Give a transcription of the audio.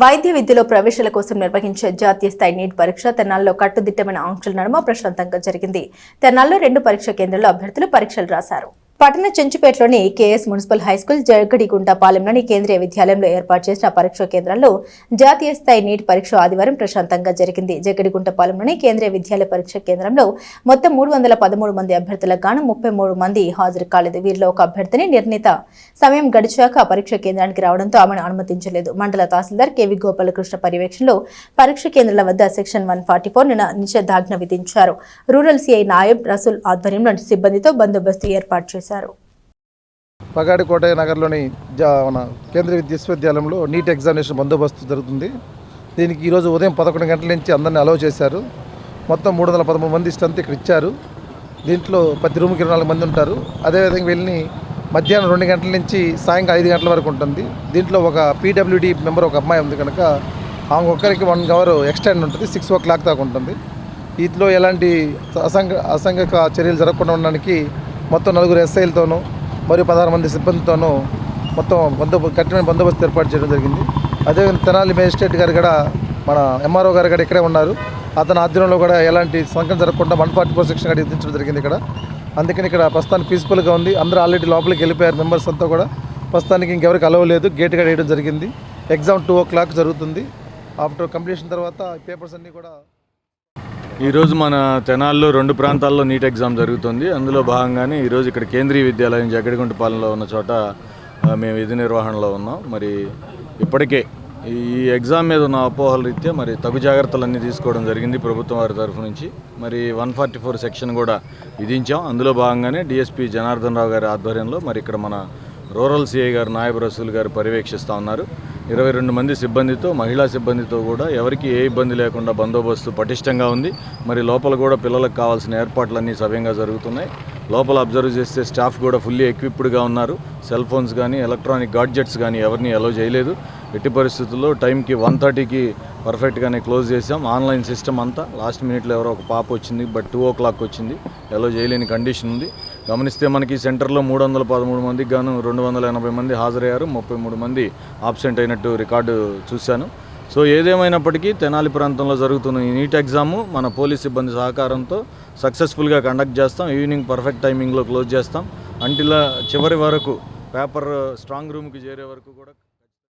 వైద్య విద్యలో ప్రవేశాల కోసం నిర్వహించే జాతీయ స్థాయి నీట్ పరీక్ష తెనాలిలో కట్టుదిట్టమైన ఆంక్షల నడుమ ప్రశాంతంగా జరిగింది. తెనాలిలో 2 పరీక్షా కేంద్రాల్లో అభ్యర్థులు పరీక్షలు రాశారు. పట్టణ చెంచుపేటలోని కేఎస్ మున్సిపల్ హైస్కూల్, జగడిగుంటపాలెంలోని కేంద్రీయ విద్యాలయంలో ఏర్పాటు చేసిన పరీక్షా కేంద్రాల్లో జాతీయ స్థాయి నీట్ పరీక్ష ఆదివారం ప్రశాంతంగా జరిగింది. జగడిగుంటపాలెంలోని కేంద్రీయ విద్యాలయ పరీక్షా కేంద్రంలో మొత్తం 313 మంది అభ్యర్థులకు గాను 33 మంది హాజరు కాలేదు. వీరిలో ఒక అభ్యర్థిని నిర్ణీత సమయం గడిచాక పరీక్షా కేంద్రానికి రావడంతో ఆమెను అనుమతించలేదు. మండల తహసీల్దార్ కెవి గోపాలకృష్ణ పర్యవేక్షణలో పరీక్షా కేంద్రాల వద్ద సెక్షన్ 144 నిషేధాజ్ఞ విధించారు. రూరల్ సిఐ నాయబ్ రసూల్ ఆధ్వర్యంలో సిబ్బందితో బందోబస్తు ఏర్పాటు చేశారు. పగాడికోట నగర్లోని మన కేంద్రీయ విశ్వవిద్యాలయంలో నీట్ ఎగ్జామినేషన్ బందోబస్తు జరుగుతుంది. దీనికి ఈరోజు ఉదయం 11 గంటల నుంచి అందరినీ అలౌ చేశారు. మొత్తం 313 మంది స్ట్రెంత్ ఇక్కడ ఇచ్చారు. దీంట్లో ప్రతి రూమ్కి 24 మంది ఉంటారు. అదేవిధంగా వెళ్ళి మధ్యాహ్నం 2 గంటల నుంచి సాయంకాలం 5 గంటల వరకు ఉంటుంది. దీంట్లో ఒక పీడబ్ల్యూడీ మెంబర్ ఒక అమ్మాయి ఉంది కనుక ఆమె ఒక్కరికి 1 అవర్ ఎక్స్టెండ్ ఉంటుంది. 6 o'clock దాకా ఉంటుంది. వీటిలో ఎలాంటి అసంఘిక చర్యలు జరగకుండా ఉండడానికి మొత్తం 4 ఎస్ఐలతోనూ మరియు 16 మంది సిబ్బందితోనూ మొత్తం కఠినమైన బందోబస్తు ఏర్పాటు చేయడం జరిగింది. అదేవిధంగా తెనాలి మేజిస్ట్రేట్ గారు కూడా మన ఎంఆర్ఓ గారు కూడా ఇక్కడే ఉన్నారు. అతని ఆధ్వర్యంలో కూడా ఎలాంటి సంఘటన జరగకుండా 144 సెక్షన్ కూడా విధించడం జరిగింది ఇక్కడ. అందుకని ఇక్కడ ప్రస్తుతానికి పీస్ఫుల్గా ఉంది. అందరూ ఆల్రెడీ లోపలికి వెళ్ళిపోయారు. మెంబర్స్ అంతా కూడా ప్రస్తుతానికి ఇంకెవరికి అలవ్ లేదు. గేట్ కూడా వేయడం జరిగింది. ఎగ్జామ్ 2 o'clock జరుగుతుంది. ఆఫ్టర్ కంప్లీషన్ తర్వాత పేపర్స్ అన్నీ కూడా ఈరోజు మన తెనాల్లో 2 ప్రాంతాల్లో నీట్ ఎగ్జామ్ జరుగుతుంది. అందులో భాగంగానే ఈరోజు ఇక్కడ కేంద్రీయ విద్యాలయం జగడిగుంటపాలెంలో ఉన్న చోట మేము విధి నిర్వహణలో ఉన్నాం. మరి ఇప్పటికే ఈ ఎగ్జామ్ మీద ఉన్న అపోహల రీత్యా మరి తగు జాగ్రత్తలన్నీ తీసుకోవడం జరిగింది ప్రభుత్వం వారి తరఫు నుంచి. మరి 144 సెక్షన్ కూడా విధించాం. అందులో భాగంగానే డిఎస్పీ జనార్దన్ రావు గారి ఆధ్వర్యంలో మరి ఇక్కడ మన రూరల్ సిఐ గారు నాయబ్ రసూల్ గారు పర్యవేక్షిస్తూ ఉన్నారు. 22 మంది సిబ్బందితో, మహిళా సిబ్బందితో కూడా ఎవరికి ఏ ఇబ్బంది లేకుండా బందోబస్తు పటిష్టంగా ఉంది. మరి లోపల కూడా పిల్లలకు కావాల్సిన ఏర్పాట్లన్నీ సవ్యంగా జరుగుతున్నాయి. లోపల అబ్జర్వ్ చేస్తే స్టాఫ్ కూడా ఫుల్లీ ఎక్విప్డ్గా ఉన్నారు. సెల్ ఫోన్స్ కానీ ఎలక్ట్రానిక్ గాడ్జెట్స్ కానీ ఎవరిని అలో చేయలేదు. ఎట్టి పరిస్థితుల్లో టైంకి 1:30కి పర్ఫెక్ట్గానే క్లోజ్ చేసాం. ఆన్లైన్ సిస్టమ్ అంతా లాస్ట్ మినిట్లో ఎవరో ఒక పాప వచ్చింది, బట్ 2 o'clock వచ్చింది. అలో చేయలేని కండిషన్ ఉంది. గమనిస్తే మనకి సెంటర్లో 313 మందికి గాను 280 మంది హాజరయ్యారు. 33 మంది ఆబ్సెంట్ అయినట్టు రికార్డు చూశాను. సో ఏదేమైనప్పటికీ తెనాలి ప్రాంతంలో జరుగుతున్న ఈ నీట్ ఎగ్జాము మన పోలీస్ సిబ్బంది సహకారంతో సక్సెస్ఫుల్గా కండక్ట్ చేస్తాం. ఈవినింగ్ పర్ఫెక్ట్ టైమింగ్లో క్లోజ్ చేస్తాం. అంటిల్ చివరి వరకు పేపర్ స్ట్రాంగ్ రూమ్కి చేరే వరకు కూడా